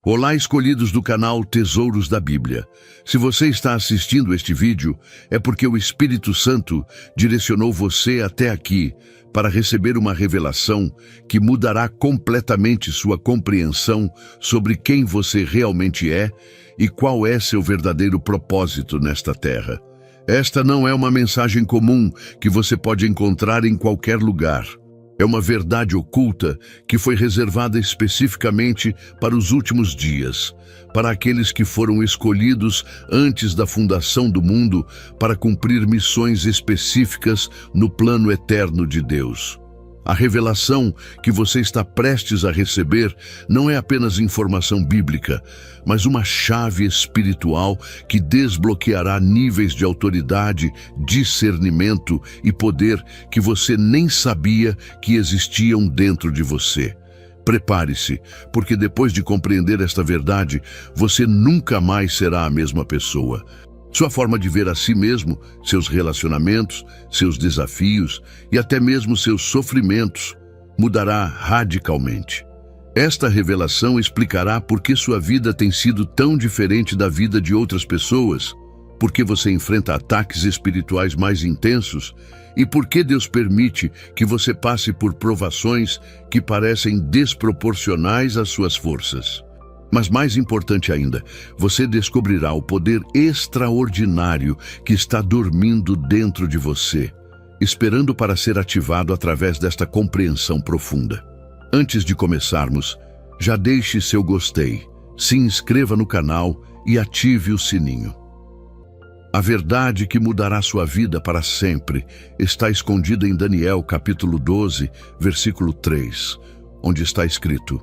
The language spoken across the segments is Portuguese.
Olá, escolhidos do canal Tesouros da Bíblia. Se você está assistindo este vídeo, é porque o Espírito Santo direcionou você até aqui para receber uma revelação que mudará completamente sua compreensão sobre quem você realmente é e qual é seu verdadeiro propósito nesta terra. Esta não é uma mensagem comum que você pode encontrar em qualquer lugar. É uma verdade oculta que foi reservada especificamente para os últimos dias, para aqueles que foram escolhidos antes da fundação do mundo para cumprir missões específicas no plano eterno de Deus. A revelação que você está prestes a receber não é apenas informação bíblica, mas uma chave espiritual que desbloqueará níveis de autoridade, discernimento e poder que você nem sabia que existiam dentro de você. Prepare-se, porque depois de compreender esta verdade, você nunca mais será a mesma pessoa. Sua forma de ver a si mesmo, seus relacionamentos, seus desafios e até mesmo seus sofrimentos mudará radicalmente. Esta revelação explicará por que sua vida tem sido tão diferente da vida de outras pessoas, por que você enfrenta ataques espirituais mais intensos e por que Deus permite que você passe por provações que parecem desproporcionais às suas forças. Mas mais importante ainda, você descobrirá o poder extraordinário que está dormindo dentro de você, esperando para ser ativado através desta compreensão profunda. Antes de começarmos, já deixe seu gostei, se inscreva no canal e ative o sininho. A verdade que mudará sua vida para sempre está escondida em Daniel capítulo 12, versículo 3, onde está escrito: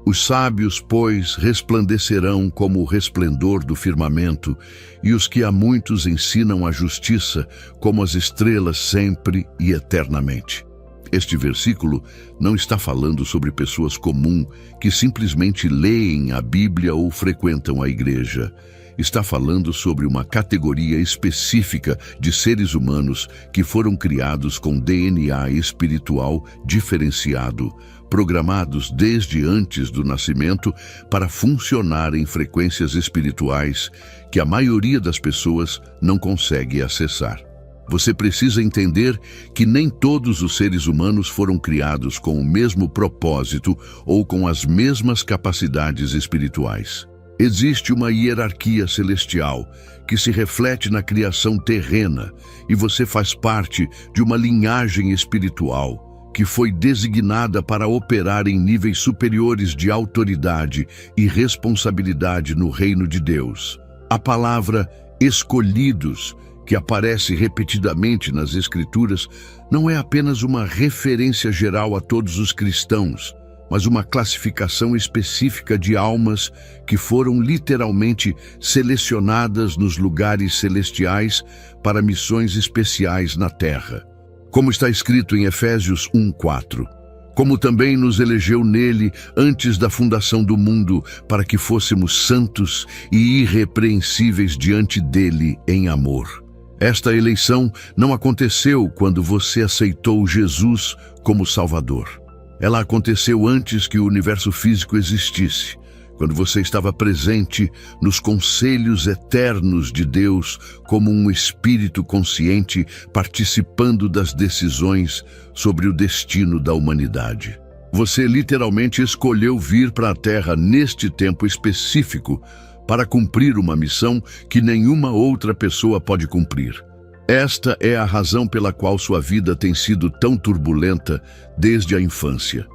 Os sábios, pois, resplandecerão como o resplendor do firmamento, e os que a muitos ensinam a justiça, como as estrelas sempre e eternamente. Este versículo não está falando sobre pessoas comuns que simplesmente leem a Bíblia ou frequentam a igreja. Está falando sobre uma categoria específica de seres humanos que foram criados com DNA espiritual diferenciado, programados desde antes do nascimento para funcionar em frequências espirituais que a maioria das pessoas não consegue acessar. Você precisa entender que nem todos os seres humanos foram criados com o mesmo propósito ou com as mesmas capacidades espirituais. Existe uma hierarquia celestial que se reflete na criação terrena e você faz parte de uma linhagem espiritual que foi designada para operar em níveis superiores de autoridade e responsabilidade no reino de Deus. A palavra escolhidos, que aparece repetidamente nas Escrituras, não é apenas uma referência geral a todos os cristãos, mas uma classificação específica de almas que foram literalmente selecionadas nos lugares celestiais para missões especiais na terra. Como está escrito em Efésios 1:4, como também nos elegeu nele antes da fundação do mundo, para que fôssemos santos e irrepreensíveis diante dele em amor. Esta eleição não aconteceu quando você aceitou Jesus como Salvador. Ela aconteceu antes que o universo físico existisse, quando você estava presente nos conselhos eternos de Deus como um espírito consciente participando das decisões sobre o destino da humanidade. Você literalmente escolheu vir para a Terra neste tempo específico para cumprir uma missão que nenhuma outra pessoa pode cumprir. Esta é a razão pela qual sua vida tem sido tão turbulenta desde a infância.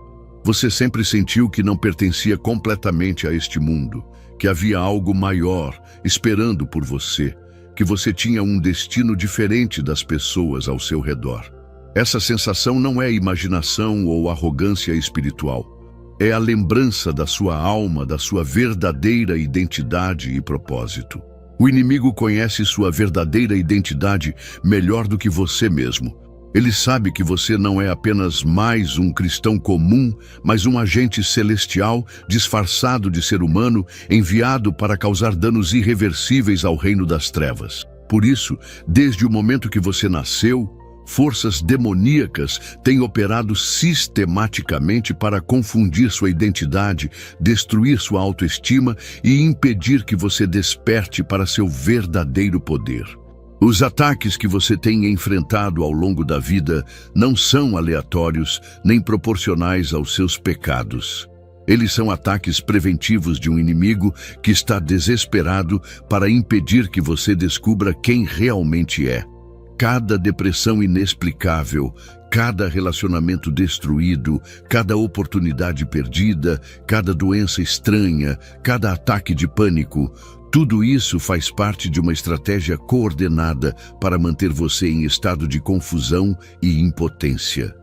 Você sempre sentiu que não pertencia completamente a este mundo, que havia algo maior esperando por você, que você tinha um destino diferente das pessoas ao seu redor. Essa sensação não é imaginação ou arrogância espiritual. É a lembrança da sua alma, da sua verdadeira identidade e propósito. O inimigo conhece sua verdadeira identidade melhor do que você mesmo. Ele sabe que você não é apenas mais um cristão comum, mas um agente celestial disfarçado de ser humano, enviado para causar danos irreversíveis ao reino das trevas. Por isso, desde o momento que você nasceu, forças demoníacas têm operado sistematicamente para confundir sua identidade, destruir sua autoestima e impedir que você desperte para seu verdadeiro poder. Os ataques que você tem enfrentado ao longo da vida não são aleatórios nem proporcionais aos seus pecados. Eles são ataques preventivos de um inimigo que está desesperado para impedir que você descubra quem realmente é. Cada depressão inexplicável, cada relacionamento destruído, cada oportunidade perdida, cada doença estranha, cada ataque de pânico, tudo isso faz parte de uma estratégia coordenada para manter você em estado de confusão e impotência.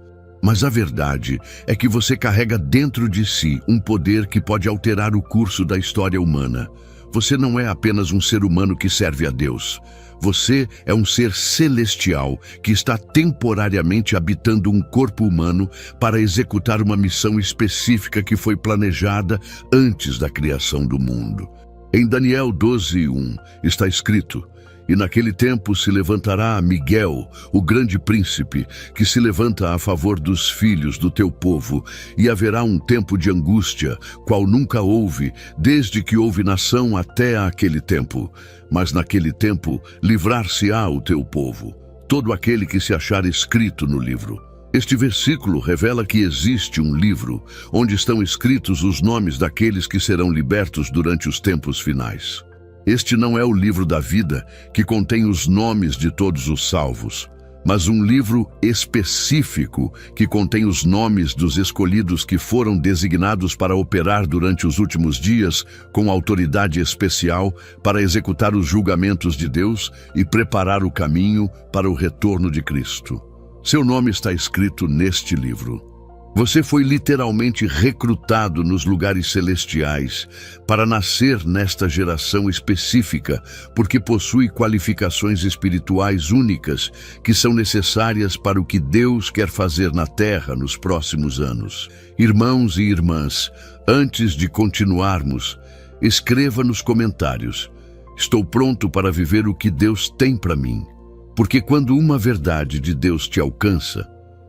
Mas a verdade é que você carrega dentro de si um poder que pode alterar o curso da história humana. Você não é apenas um ser humano que serve a Deus. Você é um ser celestial que está temporariamente habitando um corpo humano para executar uma missão específica que foi planejada antes da criação do mundo. Em Daniel 12:1 está escrito: "E naquele tempo se levantará Miguel, o grande príncipe, que se levanta a favor dos filhos do teu povo, e haverá um tempo de angústia, qual nunca houve, desde que houve nação até aquele tempo. Mas naquele tempo livrar-se-á o teu povo, todo aquele que se achar escrito no livro." Este versículo revela que existe um livro, onde estão escritos os nomes daqueles que serão libertos durante os tempos finais. Este não é o livro da vida, que contém os nomes de todos os salvos, mas um livro específico que contém os nomes dos escolhidos que foram designados para operar durante os últimos dias com autoridade especial para executar os julgamentos de Deus e preparar o caminho para o retorno de Cristo. Seu nome está escrito neste livro. Você foi literalmente recrutado nos lugares celestiais para nascer nesta geração específica, porque possui qualificações espirituais únicas que são necessárias para o que Deus quer fazer na Terra nos próximos anos. Irmãos e irmãs, antes de continuarmos, escreva nos comentários: "Estou pronto para viver o que Deus tem para mim." Porque quando uma verdade de Deus te alcança,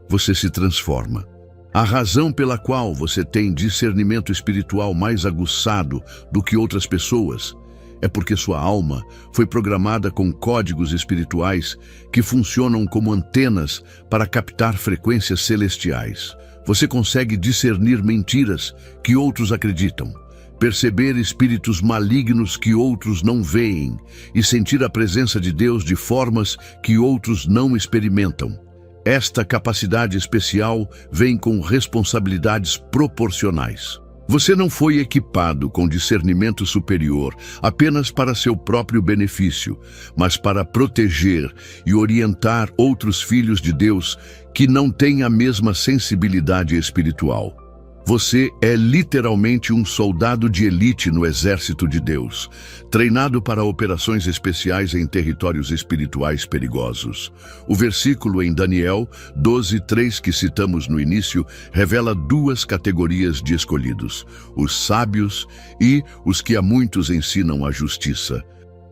você se transforma. A razão pela qual você tem discernimento espiritual mais aguçado do que outras pessoas é porque sua alma foi programada com códigos espirituais que funcionam como antenas para captar frequências celestiais. Você consegue discernir mentiras que outros acreditam, perceber espíritos malignos que outros não veem e sentir a presença de Deus de formas que outros não experimentam. Esta capacidade especial vem com responsabilidades proporcionais. Você não foi equipado com discernimento superior apenas para seu próprio benefício, mas para proteger e orientar outros filhos de Deus que não têm a mesma sensibilidade espiritual. Você é literalmente um soldado de elite no exército de Deus, treinado para operações especiais em territórios espirituais perigosos. O versículo em Daniel 12:3 que citamos no início revela duas categorias de escolhidos: os sábios e os que a muitos ensinam a justiça.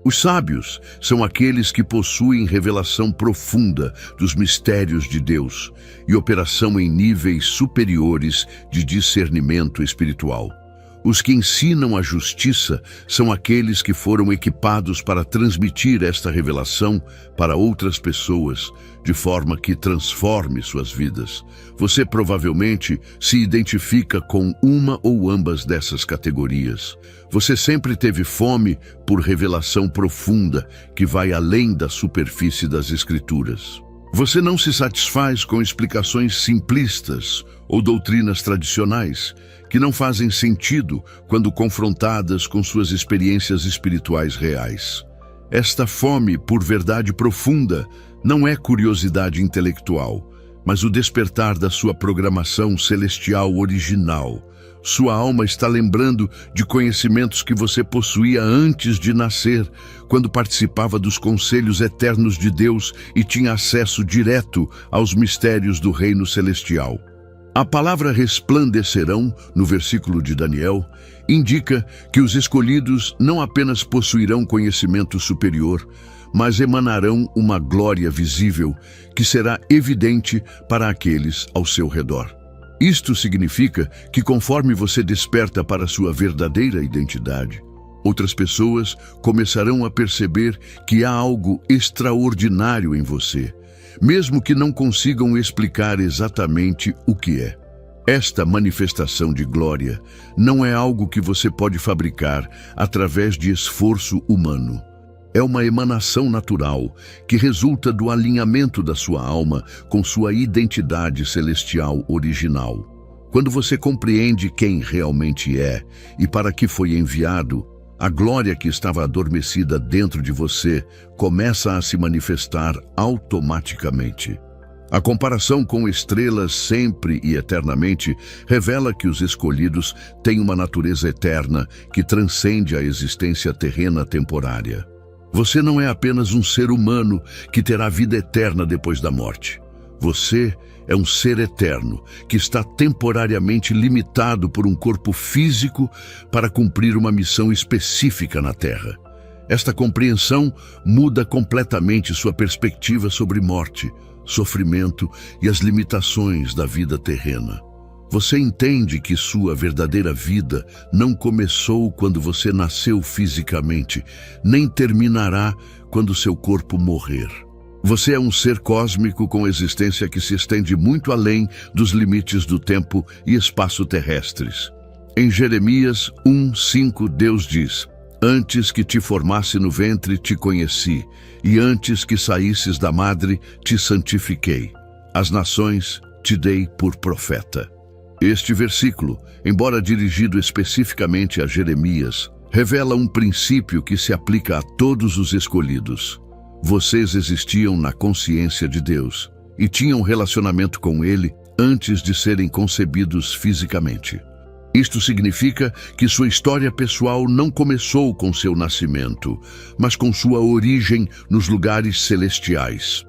Os sábios são aqueles que possuem revelação profunda dos mistérios de Deus e operação em níveis superiores de discernimento espiritual. Os que ensinam a justiça são aqueles que foram equipados para transmitir esta revelação para outras pessoas, de forma que transforme suas vidas. Você provavelmente se identifica com uma ou ambas dessas categorias. Você sempre teve fome por revelação profunda que vai além da superfície das Escrituras. Você não se satisfaz com explicações simplistas ou doutrinas tradicionais que não fazem sentido quando confrontadas com suas experiências espirituais reais. Esta fome por verdade profunda não é curiosidade intelectual, mas o despertar da sua programação celestial original. Sua alma está lembrando de conhecimentos que você possuía antes de nascer, quando participava dos conselhos eternos de Deus e tinha acesso direto aos mistérios do reino celestial. A palavra resplandecerão, no versículo de Daniel, indica que os escolhidos não apenas possuirão conhecimento superior, mas emanarão uma glória visível que será evidente para aqueles ao seu redor. Isto significa que conforme você desperta para sua verdadeira identidade, outras pessoas começarão a perceber que há algo extraordinário em você, mesmo que não consigam explicar exatamente o que é. Esta manifestação de glória não é algo que você pode fabricar através de esforço humano. É uma emanação natural que resulta do alinhamento da sua alma com sua identidade celestial original. Quando você compreende quem realmente é e para que foi enviado, a glória que estava adormecida dentro de você começa a se manifestar automaticamente. A comparação com estrelas sempre e eternamente revela que os escolhidos têm uma natureza eterna que transcende a existência terrena temporária. Você não é apenas um ser humano que terá vida eterna depois da morte. Você é um ser eterno que está temporariamente limitado por um corpo físico para cumprir uma missão específica na Terra. Esta compreensão muda completamente sua perspectiva sobre morte, sofrimento e as limitações da vida terrena. Você entende que sua verdadeira vida não começou quando você nasceu fisicamente, nem terminará quando seu corpo morrer. Você é um ser cósmico com existência que se estende muito além dos limites do tempo e espaço terrestres. Em Jeremias 1:5, Deus diz: "Antes que te formasse no ventre, te conheci, e antes que saísses da madre, te santifiquei. As nações te dei por profeta." Este versículo, embora dirigido especificamente a Jeremias, revela um princípio que se aplica a todos os escolhidos. Vocês existiam na consciência de Deus e tinham relacionamento com Ele antes de serem concebidos fisicamente. Isto significa que sua história pessoal não começou com seu nascimento, mas com sua origem nos lugares celestiais.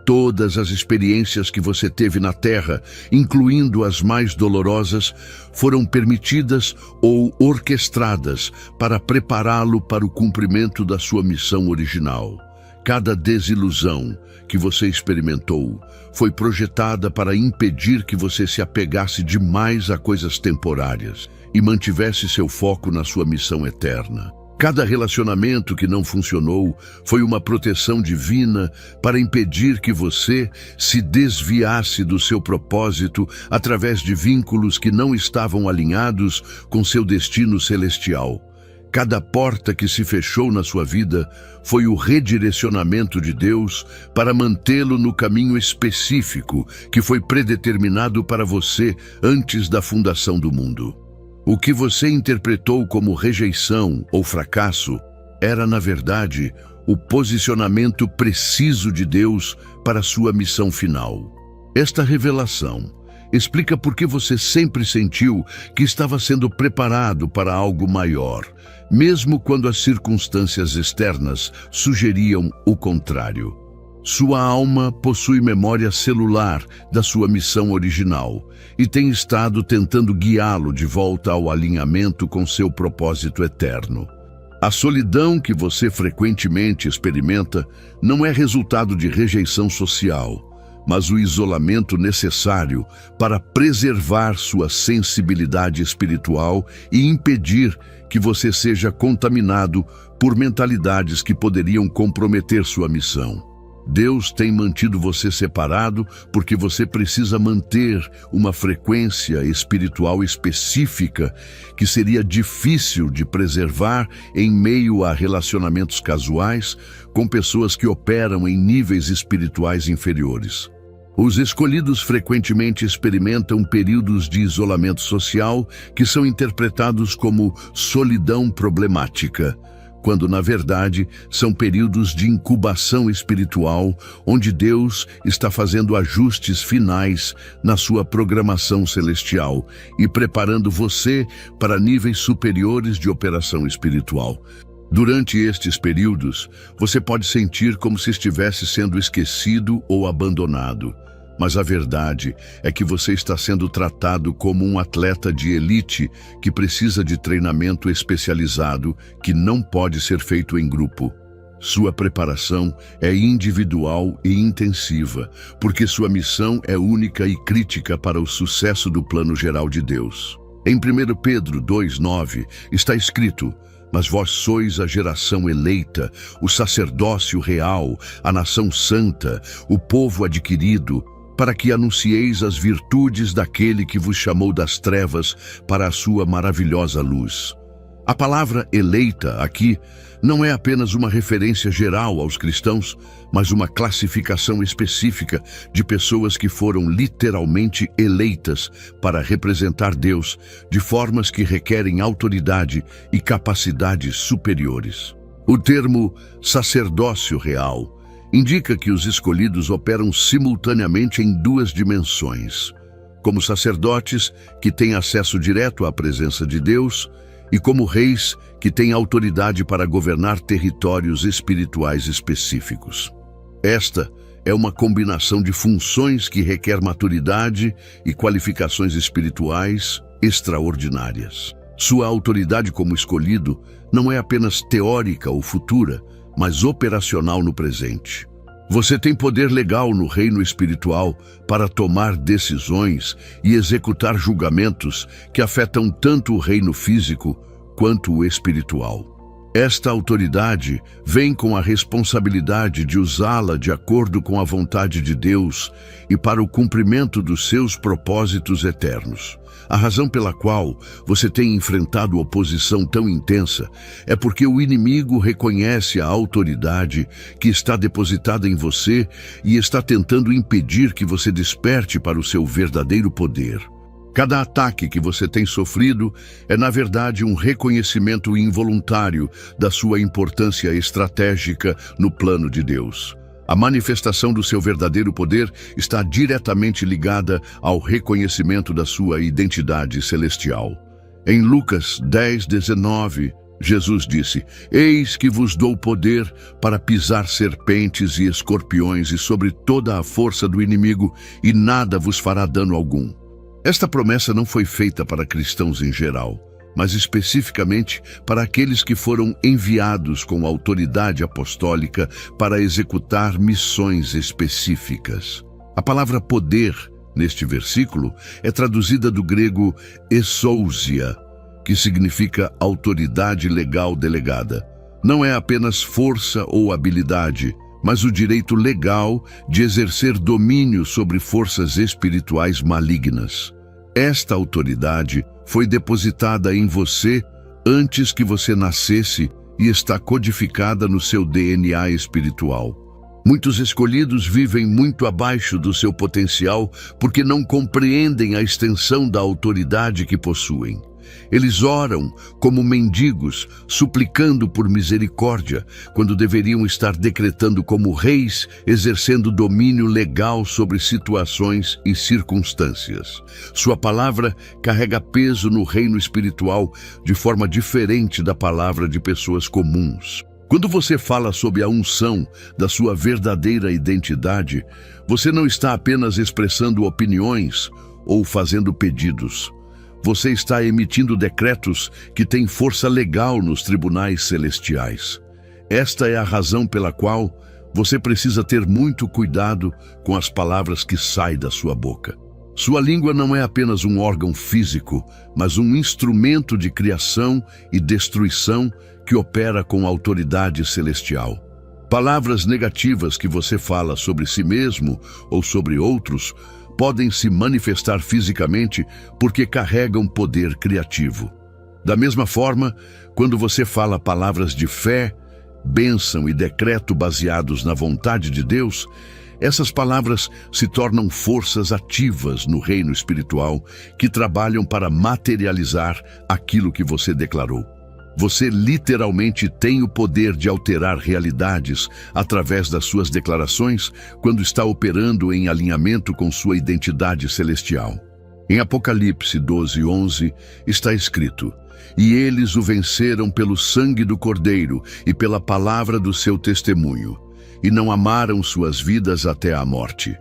Todas as experiências que você teve na Terra, incluindo as mais dolorosas, foram permitidas ou orquestradas para prepará-lo para o cumprimento da sua missão original. Cada desilusão que você experimentou foi projetada para impedir que você se apegasse demais a coisas temporárias e mantivesse seu foco na sua missão eterna. Cada relacionamento que não funcionou foi uma proteção divina para impedir que você se desviasse do seu propósito através de vínculos que não estavam alinhados com seu destino celestial. Cada porta que se fechou na sua vida foi o redirecionamento de Deus para mantê-lo no caminho específico que foi predeterminado para você antes da fundação do mundo. O que você interpretou como rejeição ou fracasso era, na verdade, o posicionamento preciso de Deus para sua missão final. Esta revelação explica por que você sempre sentiu que estava sendo preparado para algo maior, mesmo quando as circunstâncias externas sugeriam o contrário. Sua alma possui memória celular da sua missão original e tem estado tentando guiá-lo de volta ao alinhamento com seu propósito eterno. A solidão que você frequentemente experimenta não é resultado de rejeição social, mas o isolamento necessário para preservar sua sensibilidade espiritual e impedir que você seja contaminado por mentalidades que poderiam comprometer sua missão. Deus tem mantido você separado porque você precisa manter uma frequência espiritual específica que seria difícil de preservar em meio a relacionamentos casuais com pessoas que operam em níveis espirituais inferiores. Os escolhidos frequentemente experimentam períodos de isolamento social que são interpretados como solidão problemática, quando, na verdade, são períodos de incubação espiritual, onde Deus está fazendo ajustes finais na sua programação celestial e preparando você para níveis superiores de operação espiritual. Durante estes períodos, você pode sentir como se estivesse sendo esquecido ou abandonado. Mas a verdade é que você está sendo tratado como um atleta de elite que precisa de treinamento especializado que não pode ser feito em grupo. Sua preparação é individual e intensiva, porque sua missão é única e crítica para o sucesso do plano geral de Deus. Em 1 Pedro 2,9 está escrito: mas vós sois a geração eleita, o sacerdócio real, a nação santa, o povo adquirido, para que anuncieis as virtudes daquele que vos chamou das trevas para a sua maravilhosa luz. A palavra eleita aqui não é apenas uma referência geral aos cristãos, mas uma classificação específica de pessoas que foram literalmente eleitas para representar Deus de formas que requerem autoridade e capacidades superiores. O termo sacerdócio real indica que os escolhidos operam simultaneamente em duas dimensões, como sacerdotes que têm acesso direto à presença de Deus e como reis que têm autoridade para governar territórios espirituais específicos. Esta é uma combinação de funções que requer maturidade e qualificações espirituais extraordinárias. Sua autoridade como escolhido não é apenas teórica ou futura, mas operacional no presente. Você tem poder legal no reino espiritual para tomar decisões e executar julgamentos que afetam tanto o reino físico quanto o espiritual. Esta autoridade vem com a responsabilidade de usá-la de acordo com a vontade de Deus e para o cumprimento dos seus propósitos eternos. A razão pela qual você tem enfrentado oposição tão intensa é porque o inimigo reconhece a autoridade que está depositada em você e está tentando impedir que você desperte para o seu verdadeiro poder. Cada ataque que você tem sofrido é, na verdade, um reconhecimento involuntário da sua importância estratégica no plano de Deus. A manifestação do seu verdadeiro poder está diretamente ligada ao reconhecimento da sua identidade celestial. Em Lucas 10:19, Jesus disse: "Eis que vos dou poder para pisar serpentes e escorpiões e sobre toda a força do inimigo, e nada vos fará dano algum." Esta promessa não foi feita para cristãos em geral, mas especificamente para aqueles que foram enviados com autoridade apostólica para executar missões específicas. A palavra poder, neste versículo, é traduzida do grego exousia, que significa autoridade legal delegada. Não é apenas força ou habilidade, mas o direito legal de exercer domínio sobre forças espirituais malignas. Esta autoridade foi depositada em você antes que você nascesse e está codificada no seu DNA espiritual. Muitos escolhidos vivem muito abaixo do seu potencial porque não compreendem a extensão da autoridade que possuem. Eles oram como mendigos, suplicando por misericórdia, quando deveriam estar decretando como reis, exercendo domínio legal sobre situações e circunstâncias. Sua palavra carrega peso no reino espiritual de forma diferente da palavra de pessoas comuns. Quando você fala sob a unção da sua verdadeira identidade, você não está apenas expressando opiniões ou fazendo pedidos. Você está emitindo decretos que têm força legal nos tribunais celestiais. Esta é a razão pela qual você precisa ter muito cuidado com as palavras que saem da sua boca. Sua língua não é apenas um órgão físico, mas um instrumento de criação e destruição que opera com autoridade celestial. Palavras negativas que você fala sobre si mesmo ou sobre outros podem se manifestar fisicamente porque carregam poder criativo. Da mesma forma, quando você fala palavras de fé, bênção e decreto baseados na vontade de Deus, essas palavras se tornam forças ativas no reino espiritual que trabalham para materializar aquilo que você declarou. Você literalmente tem o poder de alterar realidades através das suas declarações quando está operando em alinhamento com sua identidade celestial. Em Apocalipse 12:11 está escrito: "E eles o venceram pelo sangue do Cordeiro e pela palavra do seu testemunho, e não amaram suas vidas até a morte.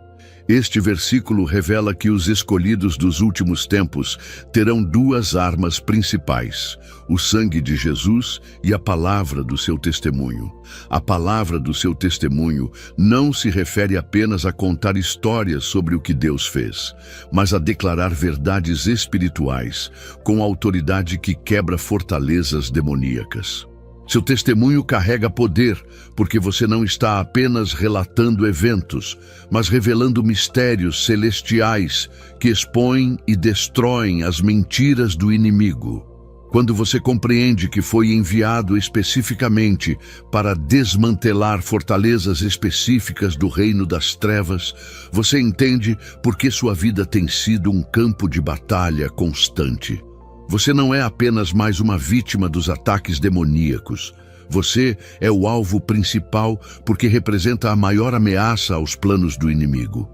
Este versículo revela que os escolhidos dos últimos tempos terão duas armas principais: o sangue de Jesus e a palavra do seu testemunho. A palavra do seu testemunho não se refere apenas a contar histórias sobre o que Deus fez, mas a declarar verdades espirituais com autoridade que quebra fortalezas demoníacas. Seu testemunho carrega poder, porque você não está apenas relatando eventos, mas revelando mistérios celestiais que expõem e destroem as mentiras do inimigo. Quando você compreende que foi enviado especificamente para desmantelar fortalezas específicas do reino das trevas, você entende por que sua vida tem sido um campo de batalha constante. Você não é apenas mais uma vítima dos ataques demoníacos. Você é o alvo principal porque representa a maior ameaça aos planos do inimigo.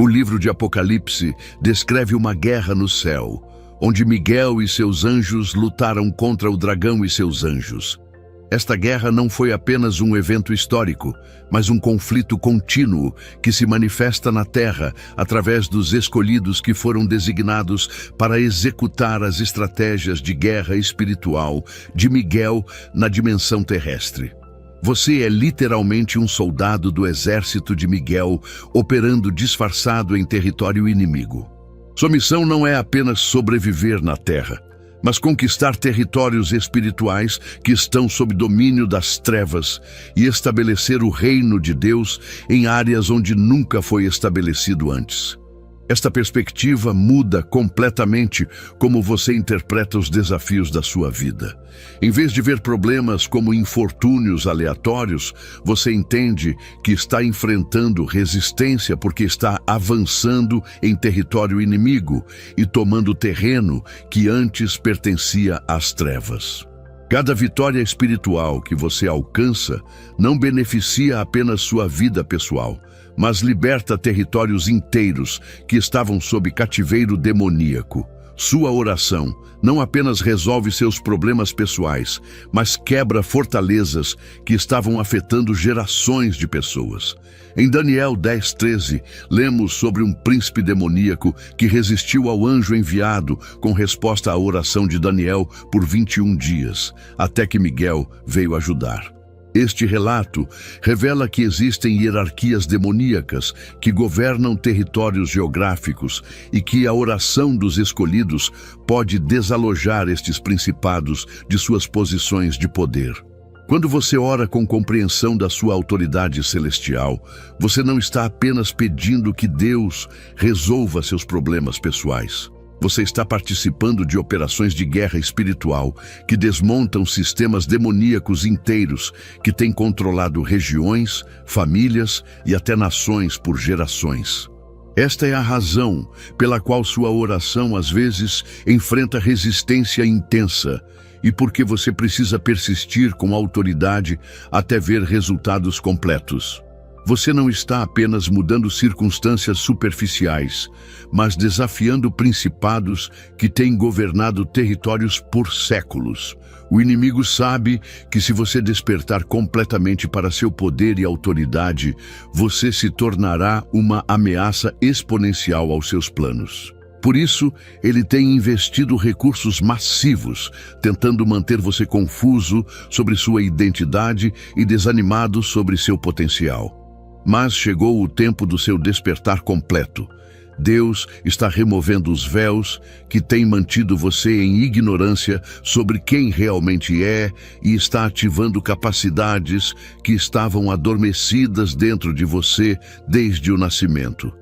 O livro de Apocalipse descreve uma guerra no céu, onde Miguel e seus anjos lutaram contra o dragão e seus anjos. Esta guerra não foi apenas um evento histórico, mas um conflito contínuo que se manifesta na Terra através dos escolhidos que foram designados para executar as estratégias de guerra espiritual de Miguel na dimensão terrestre. Você é literalmente um soldado do exército de Miguel, operando disfarçado em território inimigo. Sua missão não é apenas sobreviver na Terra, mas conquistar territórios espirituais que estão sob domínio das trevas e estabelecer o reino de Deus em áreas onde nunca foi estabelecido antes. Esta perspectiva muda completamente como você interpreta os desafios da sua vida. Em vez de ver problemas como infortúnios aleatórios, você entende que está enfrentando resistência porque está avançando em território inimigo e tomando terreno que antes pertencia às trevas. Cada vitória espiritual que você alcança não beneficia apenas sua vida pessoal, mas liberta territórios inteiros que estavam sob cativeiro demoníaco. Sua oração não apenas resolve seus problemas pessoais, mas quebra fortalezas que estavam afetando gerações de pessoas. Em Daniel 10:13, lemos sobre um príncipe demoníaco que resistiu ao anjo enviado com resposta à oração de Daniel por 21 dias, até que Miguel veio ajudar. Este relato revela que existem hierarquias demoníacas que governam territórios geográficos e que a oração dos escolhidos pode desalojar estes principados de suas posições de poder. Quando você ora com compreensão da sua autoridade celestial, você não está apenas pedindo que Deus resolva seus problemas pessoais. Você está participando de operações de guerra espiritual que desmontam sistemas demoníacos inteiros que têm controlado regiões, famílias e até nações por gerações. Esta é a razão pela qual sua oração às vezes enfrenta resistência intensa e porque você precisa persistir com autoridade até ver resultados completos. Você não está apenas mudando circunstâncias superficiais, mas desafiando principados que têm governado territórios por séculos. O inimigo sabe que se você despertar completamente para seu poder e autoridade, você se tornará uma ameaça exponencial aos seus planos. Por isso, ele tem investido recursos massivos, tentando manter você confuso sobre sua identidade e desanimado sobre seu potencial. Mas chegou o tempo do seu despertar completo. Deus está removendo os véus que têm mantido você em ignorância sobre quem realmente é e está ativando capacidades que estavam adormecidas dentro de você desde o nascimento.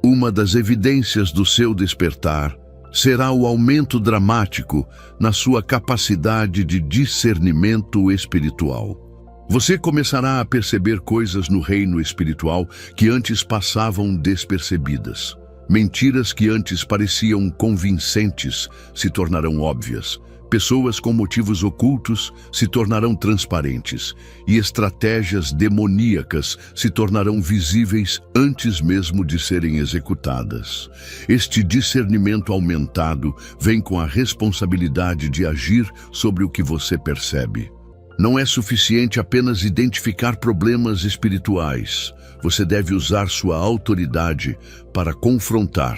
Uma das evidências do seu despertar será o aumento dramático na sua capacidade de discernimento espiritual. Você começará a perceber coisas no reino espiritual que antes passavam despercebidas. Mentiras que antes pareciam convincentes se tornarão óbvias. Pessoas com motivos ocultos se tornarão transparentes e estratégias demoníacas se tornarão visíveis antes mesmo de serem executadas. Este discernimento aumentado vem com a responsabilidade de agir sobre o que você percebe. Não é suficiente apenas identificar problemas espirituais. Você deve usar sua autoridade para confrontar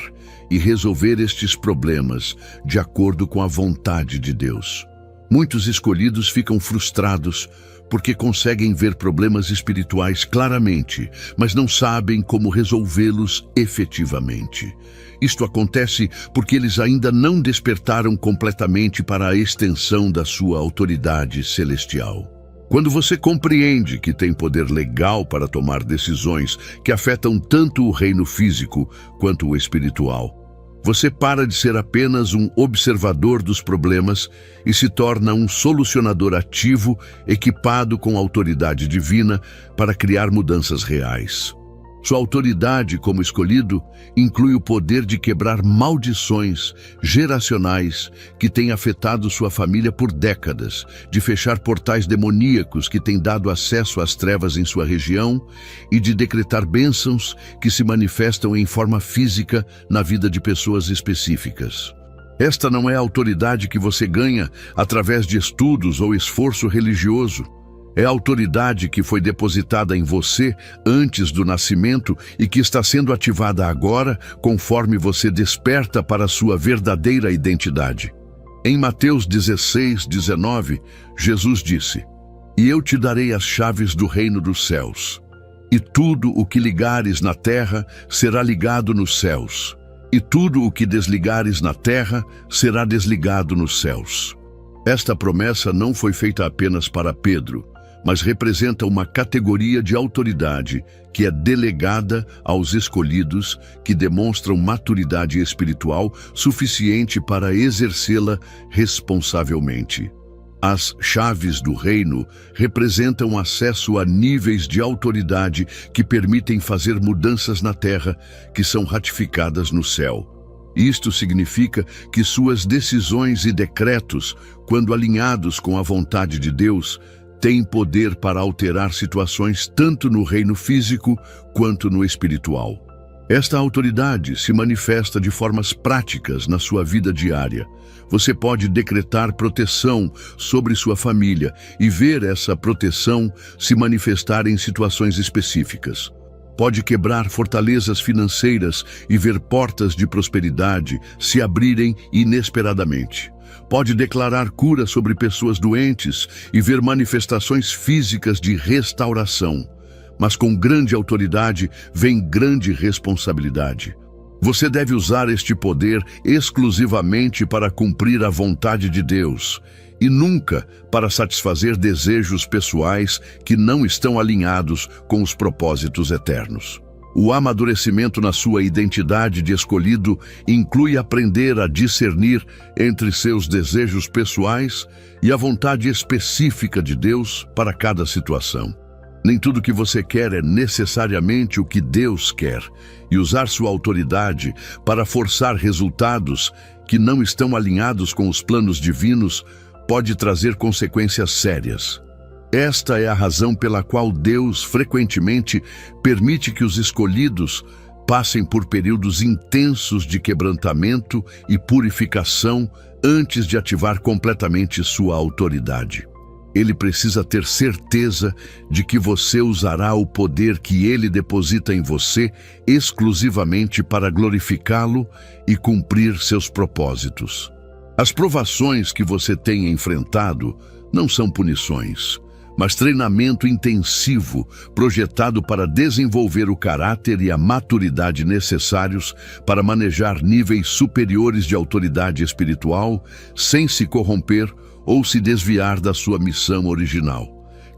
e resolver estes problemas de acordo com a vontade de Deus. Muitos escolhidos ficam frustrados porque conseguem ver problemas espirituais claramente, mas não sabem como resolvê-los efetivamente. Isto acontece porque eles ainda não despertaram completamente para a extensão da sua autoridade celestial. Quando você compreende que tem poder legal para tomar decisões que afetam tanto o reino físico quanto o espiritual, você para de ser apenas um observador dos problemas e se torna um solucionador ativo, equipado com autoridade divina para criar mudanças reais. Sua autoridade como escolhido inclui o poder de quebrar maldições geracionais que têm afetado sua família por décadas, de fechar portais demoníacos que têm dado acesso às trevas em sua região e de decretar bênçãos que se manifestam em forma física na vida de pessoas específicas. Esta não é a autoridade que você ganha através de estudos ou esforço religioso. É a autoridade que foi depositada em você antes do nascimento e que está sendo ativada agora conforme você desperta para a sua verdadeira identidade. Em Mateus 16:19, Jesus disse: "E eu te darei as chaves do reino dos céus, e tudo o que ligares na terra será ligado nos céus, e tudo o que desligares na terra será desligado nos céus." Esta promessa não foi feita apenas para Pedro, mas representa uma categoria de autoridade que é delegada aos escolhidos que demonstram maturidade espiritual suficiente para exercê-la responsavelmente. As chaves do reino representam acesso a níveis de autoridade que permitem fazer mudanças na terra que são ratificadas no céu. Isto significa que suas decisões e decretos, quando alinhados com a vontade de Deus, tem poder para alterar situações tanto no reino físico quanto no espiritual. Esta autoridade se manifesta de formas práticas na sua vida diária. Você pode decretar proteção sobre sua família e ver essa proteção se manifestar em situações específicas. Pode quebrar fortalezas financeiras e ver portas de prosperidade se abrirem inesperadamente. Pode declarar cura sobre pessoas doentes e ver manifestações físicas de restauração. Mas com grande autoridade vem grande responsabilidade. Você deve usar este poder exclusivamente para cumprir a vontade de Deus e nunca para satisfazer desejos pessoais que não estão alinhados com os propósitos eternos. O amadurecimento na sua identidade de escolhido inclui aprender a discernir entre seus desejos pessoais e a vontade específica de Deus para cada situação. Nem tudo que você quer é necessariamente o que Deus quer, e usar sua autoridade para forçar resultados que não estão alinhados com os planos divinos pode trazer consequências sérias. Esta é a razão pela qual Deus frequentemente permite que os escolhidos passem por períodos intensos de quebrantamento e purificação antes de ativar completamente sua autoridade. Ele precisa ter certeza de que você usará o poder que ele deposita em você exclusivamente para glorificá-lo e cumprir seus propósitos. As provações que você tem enfrentado não são punições, mas treinamento intensivo projetado para desenvolver o caráter e a maturidade necessários para manejar níveis superiores de autoridade espiritual sem se corromper ou se desviar da sua missão original.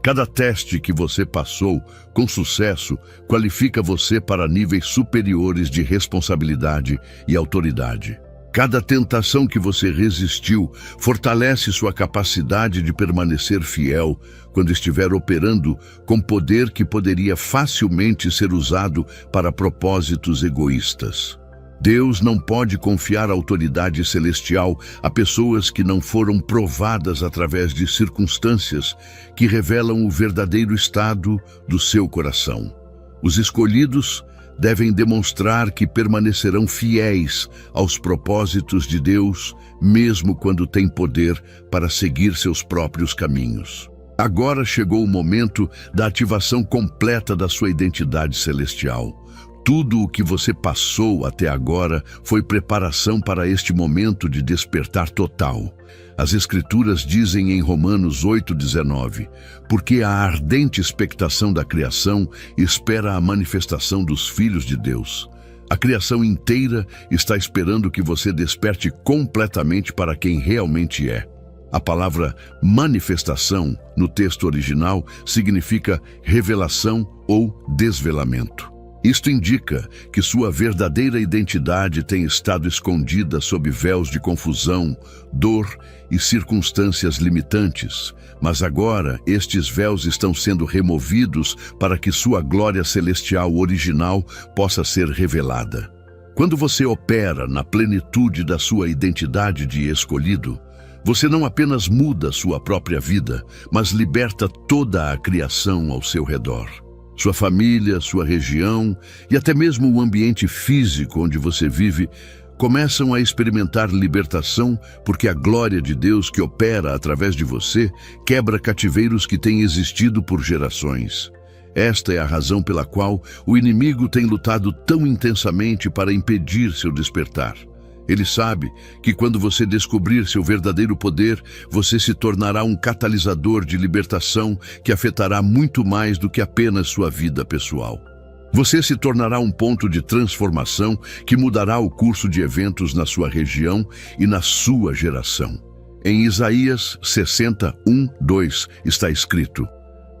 Cada teste que você passou com sucesso qualifica você para níveis superiores de responsabilidade e autoridade. Cada tentação que você resistiu fortalece sua capacidade de permanecer fiel quando estiver operando com poder que poderia facilmente ser usado para propósitos egoístas. Deus não pode confiar a autoridade celestial a pessoas que não foram provadas através de circunstâncias que revelam o verdadeiro estado do seu coração. Os escolhidos devem demonstrar que permanecerão fiéis aos propósitos de Deus, mesmo quando têm poder para seguir seus próprios caminhos. Agora chegou o momento da ativação completa da sua identidade celestial. Tudo o que você passou até agora foi preparação para este momento de despertar total. As Escrituras dizem em Romanos 8,19, porque a ardente expectação da criação espera a manifestação dos filhos de Deus. A criação inteira está esperando que você desperte completamente para quem realmente é. A palavra manifestação, no texto original, significa revelação ou desvelamento. Isto indica que sua verdadeira identidade tem estado escondida sob véus de confusão, dor e circunstâncias limitantes, mas agora estes véus estão sendo removidos para que sua glória celestial original possa ser revelada. Quando você opera na plenitude da sua identidade de escolhido, você não apenas muda sua própria vida, mas liberta toda a criação ao seu redor. Sua família, sua região e até mesmo o ambiente físico onde você vive começam a experimentar libertação porque a glória de Deus que opera através de você quebra cativeiros que têm existido por gerações. Esta é a razão pela qual o inimigo tem lutado tão intensamente para impedir seu despertar. Ele sabe que quando você descobrir seu verdadeiro poder, você se tornará um catalisador de libertação que afetará muito mais do que apenas sua vida pessoal. Você se tornará um ponto de transformação que mudará o curso de eventos na sua região e na sua geração. Em Isaías 60:1-2 está escrito: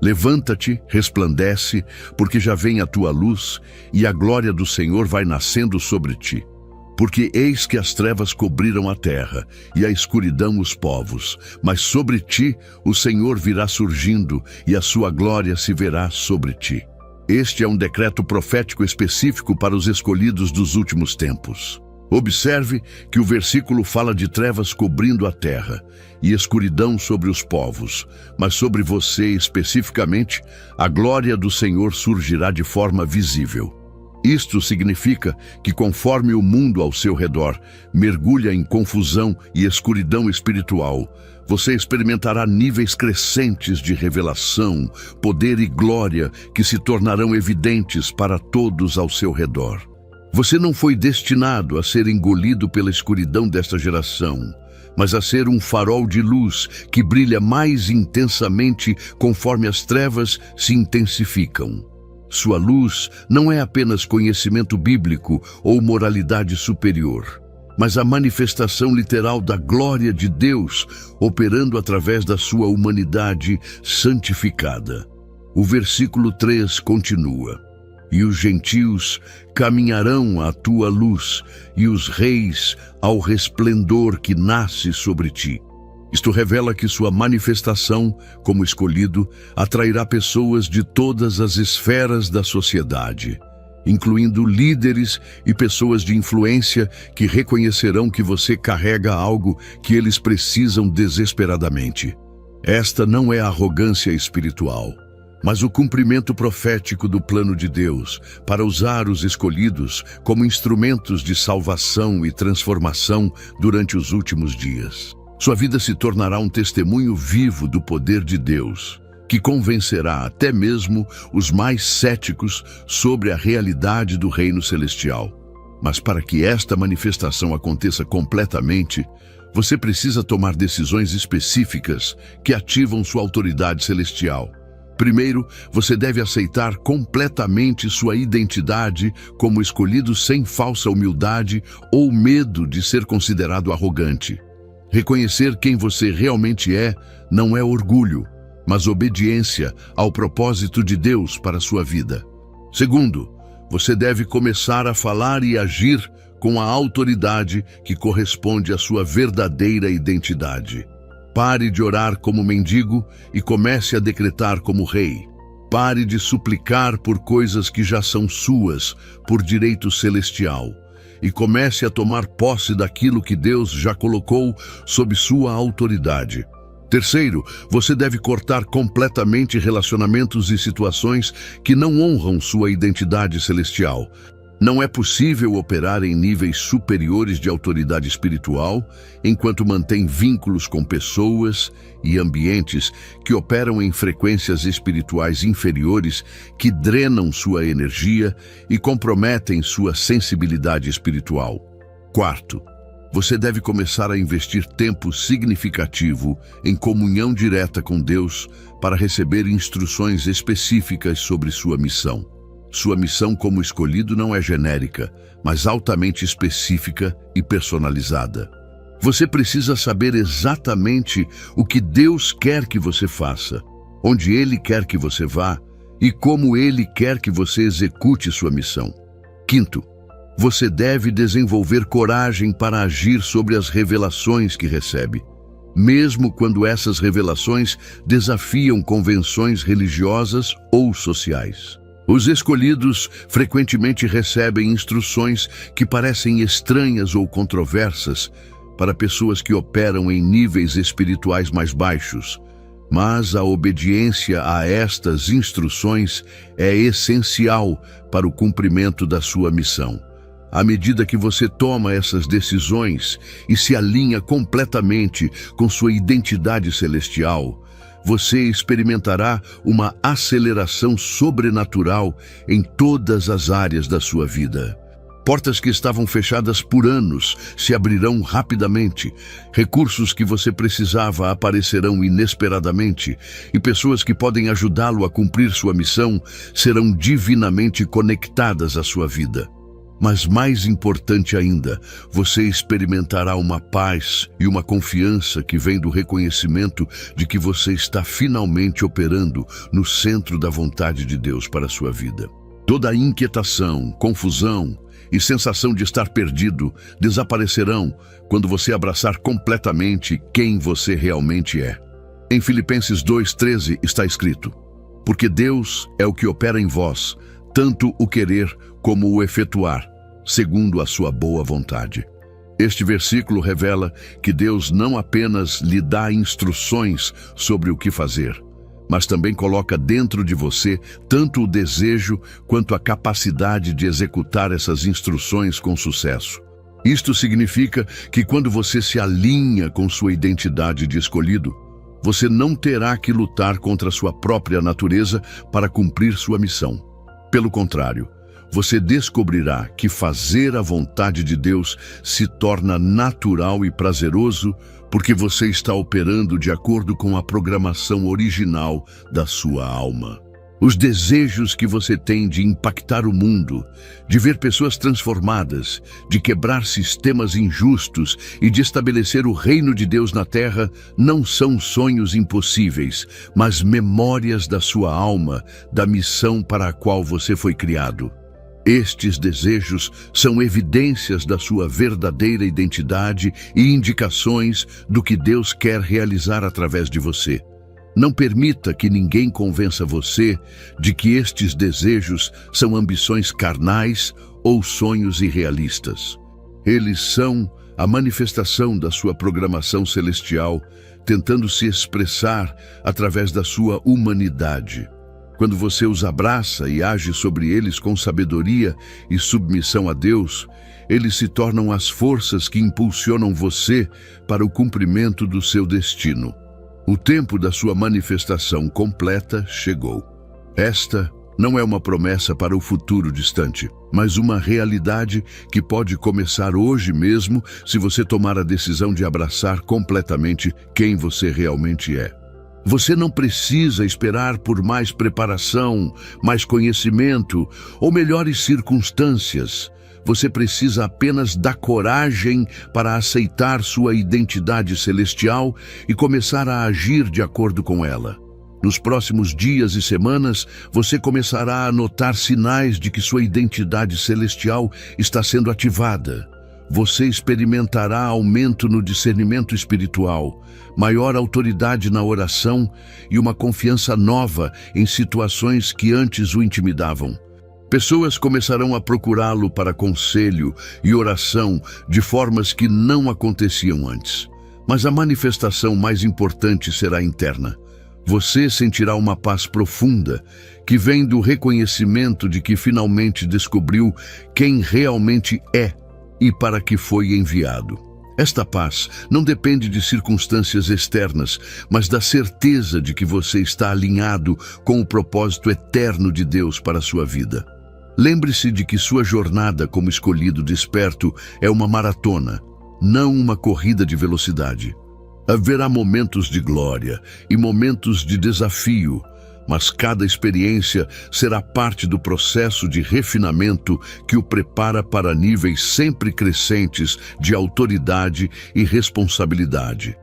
levanta-te, resplandece, porque já vem a tua luz e a glória do Senhor vai nascendo sobre ti. Porque eis que as trevas cobriram a terra, e a escuridão os povos, mas sobre ti o Senhor virá surgindo, e a sua glória se verá sobre ti. Este é um decreto profético específico para os escolhidos dos últimos tempos. Observe que o versículo fala de trevas cobrindo a terra, e escuridão sobre os povos, mas sobre você especificamente, a glória do Senhor surgirá de forma visível. Isto significa que conforme o mundo ao seu redor mergulha em confusão e escuridão espiritual, você experimentará níveis crescentes de revelação, poder e glória que se tornarão evidentes para todos ao seu redor. Você não foi destinado a ser engolido pela escuridão desta geração, mas a ser um farol de luz que brilha mais intensamente conforme as trevas se intensificam. Sua luz não é apenas conhecimento bíblico ou moralidade superior, mas a manifestação literal da glória de Deus operando através da sua humanidade santificada. O versículo 3 continua: e os gentios caminharão à tua luz, e os reis ao resplendor que nasce sobre ti. Isto revela que sua manifestação, como escolhido, atrairá pessoas de todas as esferas da sociedade, incluindo líderes e pessoas de influência que reconhecerão que você carrega algo que eles precisam desesperadamente. Esta não é arrogância espiritual, mas o cumprimento profético do plano de Deus para usar os escolhidos como instrumentos de salvação e transformação durante os últimos dias. Sua vida se tornará um testemunho vivo do poder de Deus, que convencerá até mesmo os mais céticos sobre a realidade do reino celestial. Mas para que esta manifestação aconteça completamente, você precisa tomar decisões específicas que ativam sua autoridade celestial. Primeiro, você deve aceitar completamente sua identidade como escolhido sem falsa humildade ou medo de ser considerado arrogante. Reconhecer quem você realmente é não é orgulho, mas obediência ao propósito de Deus para a sua vida. Segundo, você deve começar a falar e agir com a autoridade que corresponde à sua verdadeira identidade. Pare de orar como mendigo e comece a decretar como rei. Pare de suplicar por coisas que já são suas, por direito celestial. E comece a tomar posse daquilo que Deus já colocou sob sua autoridade. Terceiro, você deve cortar completamente relacionamentos e situações que não honram sua identidade celestial. Não é possível operar em níveis superiores de autoridade espiritual enquanto mantém vínculos com pessoas e ambientes que operam em frequências espirituais inferiores que drenam sua energia e comprometem sua sensibilidade espiritual. Quarto, você deve começar a investir tempo significativo em comunhão direta com Deus para receber instruções específicas sobre sua missão. Sua missão como escolhido não é genérica, mas altamente específica e personalizada. Você precisa saber exatamente o que Deus quer que você faça, onde Ele quer que você vá e como Ele quer que você execute sua missão. Quinto, você deve desenvolver coragem para agir sobre as revelações que recebe, mesmo quando essas revelações desafiam convenções religiosas ou sociais. Os escolhidos frequentemente recebem instruções que parecem estranhas ou controversas para pessoas que operam em níveis espirituais mais baixos, mas a obediência a estas instruções é essencial para o cumprimento da sua missão. À medida que você toma essas decisões e se alinha completamente com sua identidade celestial, você experimentará uma aceleração sobrenatural em todas as áreas da sua vida. Portas que estavam fechadas por anos se abrirão rapidamente, recursos que você precisava aparecerão inesperadamente e pessoas que podem ajudá-lo a cumprir sua missão serão divinamente conectadas à sua vida. Mas mais importante ainda, você experimentará uma paz e uma confiança que vem do reconhecimento de que você está finalmente operando no centro da vontade de Deus para a sua vida. Toda a inquietação, confusão e sensação de estar perdido desaparecerão quando você abraçar completamente quem você realmente é. Em Filipenses 2:13 está escrito: porque Deus é o que opera em vós, tanto o querer como o efetuar, segundo a sua boa vontade. Este versículo revela que Deus não apenas lhe dá instruções sobre o que fazer, mas também coloca dentro de você tanto o desejo quanto a capacidade de executar essas instruções com sucesso. Isto significa que quando você se alinha com sua identidade de escolhido, você não terá que lutar contra sua própria natureza para cumprir sua missão. Pelo contrário, você descobrirá que fazer a vontade de Deus se torna natural e prazeroso porque você está operando de acordo com a programação original da sua alma. Os desejos que você tem de impactar o mundo, de ver pessoas transformadas, de quebrar sistemas injustos e de estabelecer o reino de Deus na terra não são sonhos impossíveis, mas memórias da sua alma, da missão para a qual você foi criado. Estes desejos são evidências da sua verdadeira identidade e indicações do que Deus quer realizar através de você. Não permita que ninguém convença você de que estes desejos são ambições carnais ou sonhos irrealistas. Eles são a manifestação da sua programação celestial, tentando se expressar através da sua humanidade. Quando você os abraça e age sobre eles com sabedoria e submissão a Deus, eles se tornam as forças que impulsionam você para o cumprimento do seu destino. O tempo da sua manifestação completa chegou. Esta não é uma promessa para o futuro distante, mas uma realidade que pode começar hoje mesmo se você tomar a decisão de abraçar completamente quem você realmente é. Você não precisa esperar por mais preparação, mais conhecimento ou melhores circunstâncias. Você precisa apenas da coragem para aceitar sua identidade celestial e começar a agir de acordo com ela. Nos próximos dias e semanas, você começará a notar sinais de que sua identidade celestial está sendo ativada. Você experimentará aumento no discernimento espiritual, maior autoridade na oração e uma confiança nova em situações que antes o intimidavam. Pessoas começarão a procurá-lo para conselho e oração de formas que não aconteciam antes. Mas a manifestação mais importante será interna. Você sentirá uma paz profunda que vem do reconhecimento de que finalmente descobriu quem realmente é e para que foi enviado. Esta paz não depende de circunstâncias externas, mas da certeza de que você está alinhado com o propósito eterno de Deus para a sua vida. Lembre-se de que sua jornada como escolhido desperto é uma maratona, não uma corrida de velocidade. Haverá momentos de glória e momentos de desafio, mas cada experiência será parte do processo de refinamento que o prepara para níveis sempre crescentes de autoridade e responsabilidade.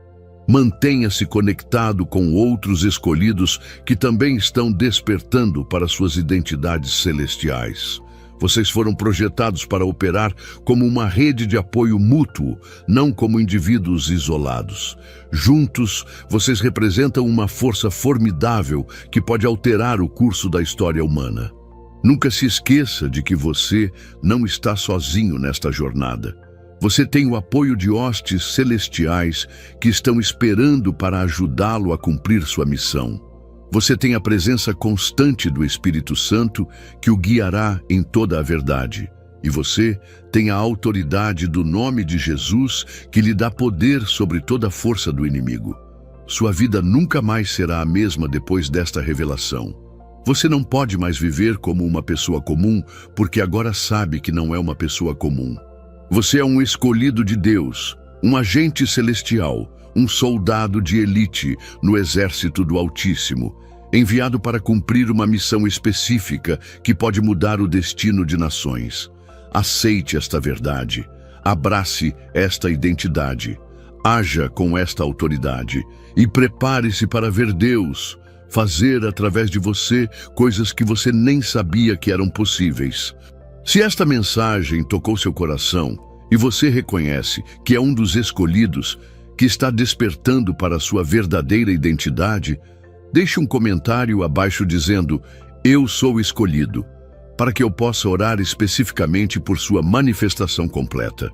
Mantenha-se conectado com outros escolhidos que também estão despertando para suas identidades celestiais. Vocês foram projetados para operar como uma rede de apoio mútuo, não como indivíduos isolados. Juntos, vocês representam uma força formidável que pode alterar o curso da história humana. Nunca se esqueça de que você não está sozinho nesta jornada. Você tem o apoio de hostes celestiais que estão esperando para ajudá-lo a cumprir sua missão. Você tem a presença constante do Espírito Santo que o guiará em toda a verdade. E você tem a autoridade do nome de Jesus que lhe dá poder sobre toda a força do inimigo. Sua vida nunca mais será a mesma depois desta revelação. Você não pode mais viver como uma pessoa comum, porque agora sabe que não é uma pessoa comum. Você é um escolhido de Deus, um agente celestial, um soldado de elite no exército do Altíssimo, enviado para cumprir uma missão específica que pode mudar o destino de nações. Aceite esta verdade, abrace esta identidade, haja com esta autoridade e prepare-se para ver Deus fazer através de você coisas que você nem sabia que eram possíveis. Se esta mensagem tocou seu coração e você reconhece que é um dos escolhidos que está despertando para a sua verdadeira identidade, deixe um comentário abaixo dizendo: "Eu sou escolhido", para que eu possa orar especificamente por sua manifestação completa.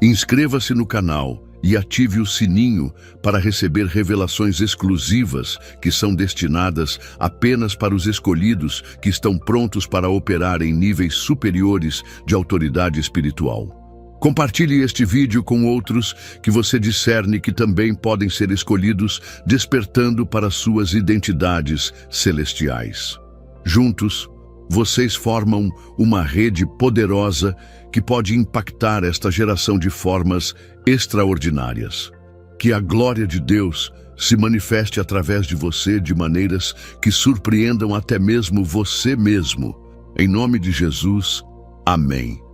Inscreva-se no canal e ative o sininho para receber revelações exclusivas que são destinadas apenas para os escolhidos que estão prontos para operar em níveis superiores de autoridade espiritual. Compartilhe este vídeo com outros que você discerne que também podem ser escolhidos, despertando para suas identidades celestiais. Juntos, vocês formam uma rede poderosa que pode impactar esta geração de formas extraordinárias. Que a glória de Deus se manifeste através de você de maneiras que surpreendam até mesmo você mesmo. Em nome de Jesus, amém.